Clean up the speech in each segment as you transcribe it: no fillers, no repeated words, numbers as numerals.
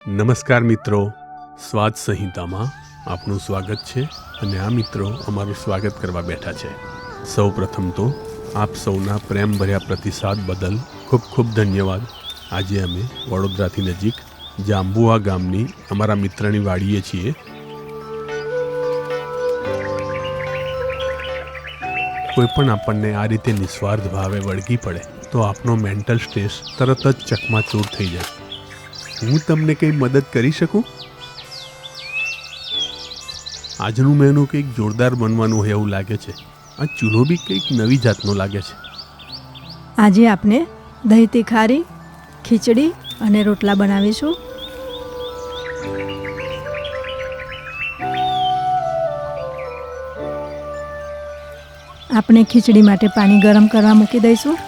નમસ્કાર મિત્રો, સ્વાદ સંહિતામાં આપનું સ્વાગત છે અને આ મિત્રો અમારું સ્વાગત કરવા બેઠા છે. સૌ પ્રથમ તો આપ સૌના પ્રેમભર્યા પ્રતિસાદ બદલ ખૂબ ખૂબ ધન્યવાદ. આજે અમે વડોદરાથી નજીક જાંબુઆ ગામની અમારા મિત્રની વાડીએ છીએ. કોઈ પણ આપણને આ રીતે નિસ્વાર્થ ભાવે વળગી પડે તો આપનો મેન્ટલ સ્ટ્રેસ તરત જ ચકમાચૂર થઈ જાય. હું તમને કંઈ મદદ કરી શકું? આજનું મેનુ કંઈક જોરદાર બનવાનું હોય એવું લાગે છે. આ ચૂલો બી કંઈક નવી જાતનો લાગે છે. આજે આપણે દહીં તીખારી, ખીચડી અને રોટલા બનાવીશું. આપણે ખીચડી માટે પાણી ગરમ કરવા મૂકી દઈશું.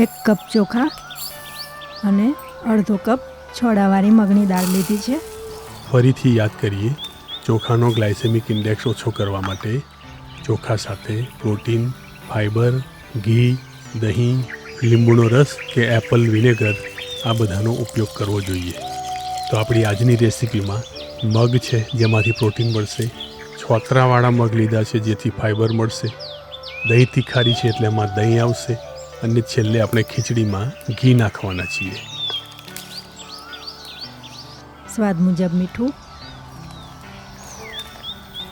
એક કપ ચોખા અને અડધો કપ છોડાવાળી મગની દાળ લીધી છે. ફરીથી યાદ કરીએ, ચોખાનો ગ્લાયસેમિક ઇન્ડેક્સ ઓછો કરવા માટે ચોખા સાથે પ્રોટીન, ફાઇબર, ઘી, દહીં, લીંબુનો રસ કે એપલ વિનેગર આ બધાનો ઉપયોગ કરવો જોઈએ. તો આપણી આજની રેસીપીમાં મગ છે જેમાંથી પ્રોટીન મળશે, છોતરાવાળા મગ લીધા છે જેથી ફાઇબર મળશે, દહીં તીખારી છે એટલે એમાં દહીં આવશે અને છેલ્લે આપણે ખીચડીમાં ઘી નાખવાના છીએ. સ્વાદ મુજબ મીઠું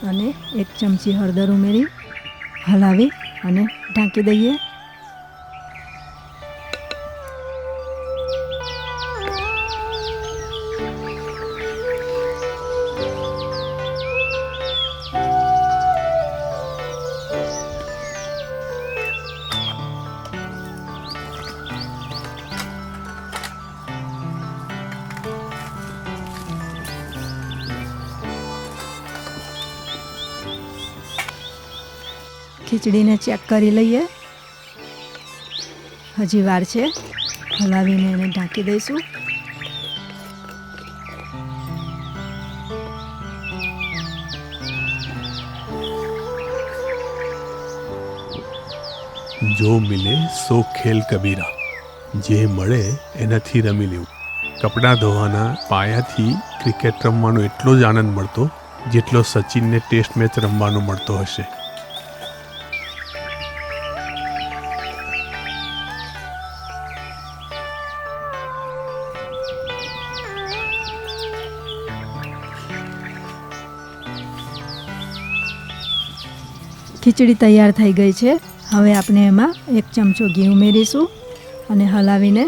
અને 1 ચમચી હળદર ઉમેરી હલાવી અને ઢાંકી દઈએ. ખીચડીને ચેક કરી લઈએ. હજી વાર છે, હલાવીને એને ઢાંકી દઈશું. જો મિલે સો ખેલ કબીરા, જે મળે એનાથી રમી લેવું. કપડાં ધોવાના પાયાથી ક્રિકેટ રમવાનો એટલો જ આનંદ મળતો જેટલો સચિનને ટેસ્ટ મેચ રમવાનો મળતો હશે. ખીચડી તૈયાર થઈ ગઈ છે. હવે આપણે એમાં 1 ચમચો ઘી ઉમેરીશું અને હલાવીને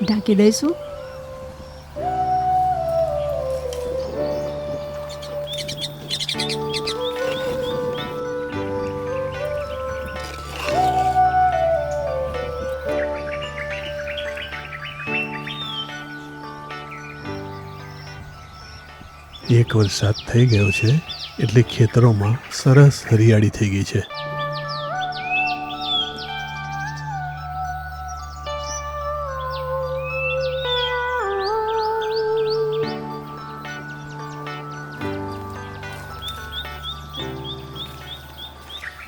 ઢાંકી દઈશું. એક વરસાદ થઈ ગયો છે એટલે ખેતરોમાં સરસ હરિયાળી થઈ ગઈ છે.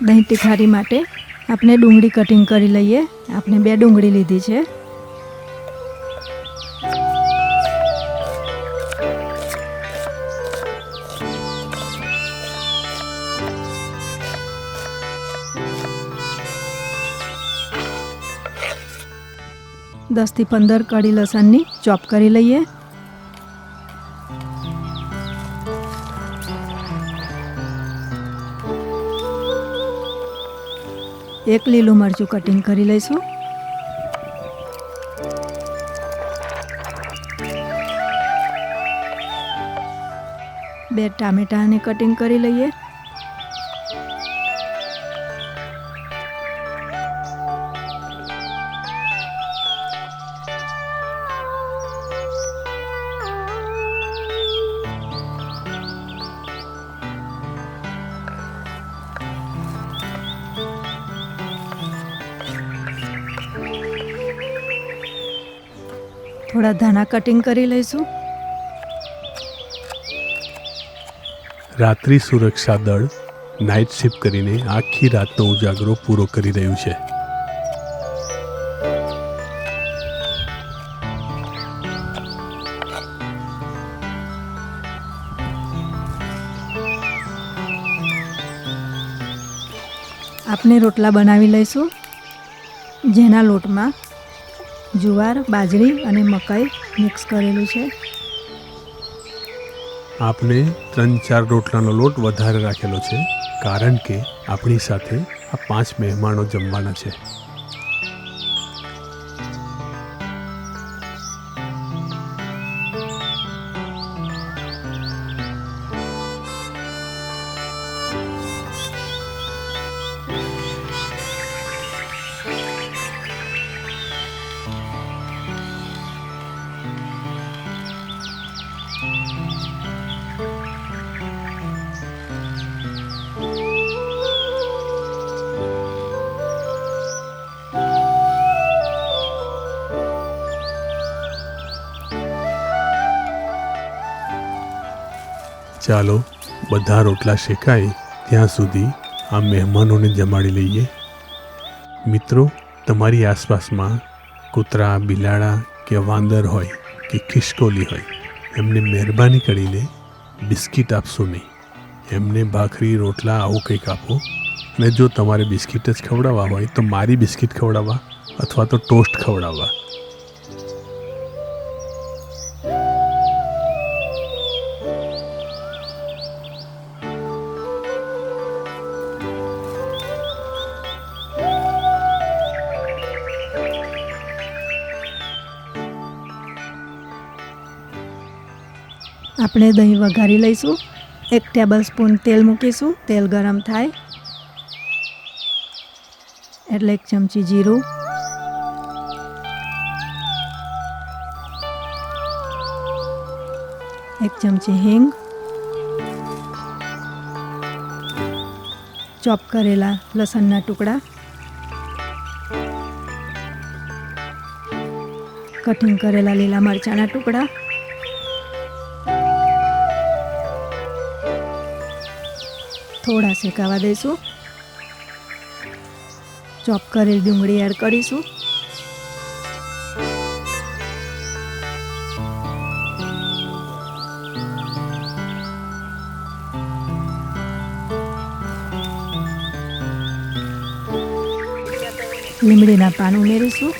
દહીં તીખારી માટે આપણે ડુંગળી કટિંગ કરી લઈએ. આપણે 2 ડુંગળી લીધી છે. દસ થી 15 કળી લસણની ચોપ કરી લઈએ. એક લીલું મરચું કટિંગ કરી લઈશું. બે ટામેટાને કટિંગ કરી લઈએ. થોડા ધાણા કટિંગ કરી લઈશું. રાત્રિ સુરક્ષા દળ નાઇટ શિફ્ટ કરીને આખી રાતનો ઉજાગરો પૂરો કરી રહ્યું છે. આપણે રોટલા બનાવી લઈશું, જેના લોટમાં જુવાર, બાજરી અને મકાઈ મિક્સ કરેલું છે. આપણે 3-4 રોટલાનો લોટ વધારે રાખેલો છે, કારણ કે આપણી સાથે આ 5 મહેમાનો જમવાના છે. ચાલો બધા રોટલા શેકાય ત્યાં સુધી આ મહેમાનોને જમાડી લઈએ. મિત્રો, તમારી આસપાસમાં કૂતરા, બિલાડા કે વાંદર હોય કે ખિસકોલી હોય, એમને મહેરબાની કરીને બિસ્કિટ આપશો નહીં. એમને ભાખરી, રોટલા આવું કંઈક આપો. અને જો તમારે બિસ્કિટ જ ખવડાવવા હોય તો મારી બિસ્કિટ ખવડાવવા અથવા તો ટોસ્ટ ખવડાવવા. આપણે દહીં વઘારી લઈશું. 1 ટેબલ સ્પૂન તેલ મૂકીશું. તેલ ગરમ થાય એટલે 1 ચમચી જીરું, 1 ચમચી હિંગ, ચોપ કરેલા લસણના ટુકડા, કટિંગ કરેલા લીલા મરચાંના ટુકડા, થોડા શેકાવા દઈશું. ચોપ કરેલી ડુંગળી એડ કરીશું. લીમડીના પાન ઉમેરીશું.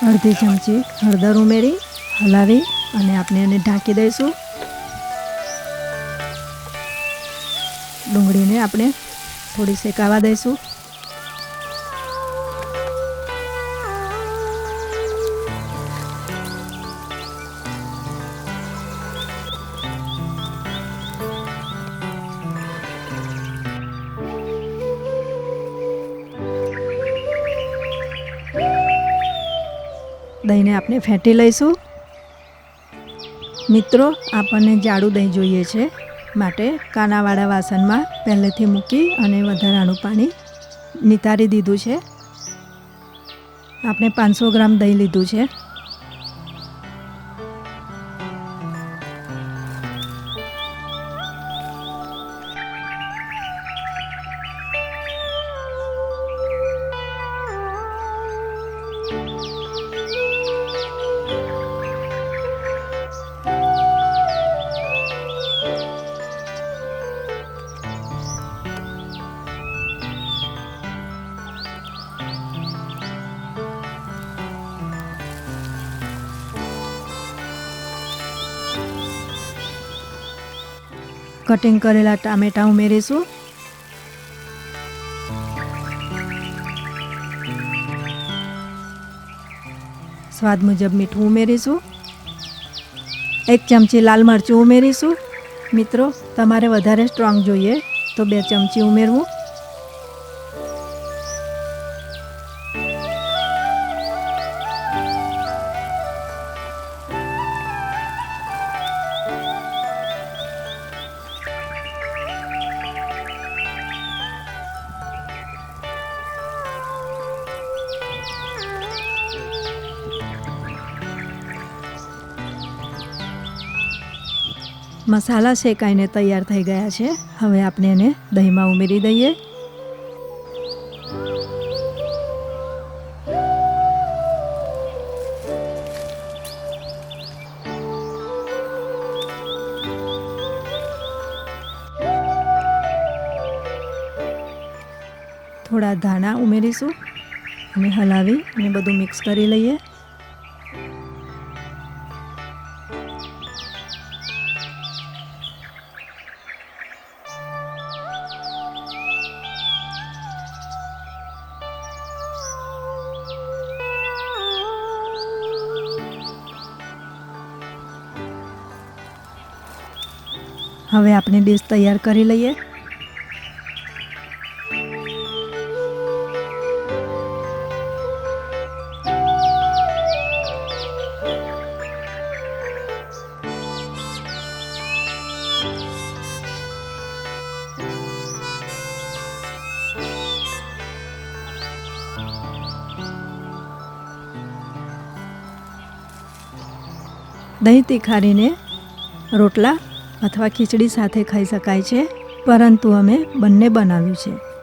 અડધી ચમચી હળદર ઉમેરી હલાવી અને આપણે એને ઢાંકી દઈશું. ડુંગળીને આપણે થોડી શેકાવા દઈશું. દહીંને આપણે ફેંટી લઈશું. મિત્રો, આપણને જાડું દહીં જોઈએ છે, માટે કાનાવાળા વાસણમાં પહેલેથી મૂકી અને વધારાનું પાણી નિતારી દીધું છે. આપણે 500 ગ્રામ દહીં લીધું છે. કટિંગ કરેલા ટામેટાં ઉમેરીશું. સ્વાદ મુજબ મીઠું ઉમેરીશું. 1 ચમચી લાલ મરચું ઉમેરીશું. મિત્રો, તમારે વધારે સ્ટ્રોંગ જોઈએ તો 2 ચમચી ઉમેરવું. મસાલા શેકાઈને તૈયાર થઈ ગયા છે. હવે આપણે એને દહીંમાં ઉમેરી દઈએ. થોડા ધાણા ઉમેરીશું અને હલાવી અને બધું મિક્સ કરી લઈએ. હવે આપણે ડીશ તૈયાર કરી લઈએ. દહીં તીખારીને રોટલા અથવા ખીચડી સાથે ખાઈ શકાય છે, પરંતુ અમે બંને બનાવ્યું છે.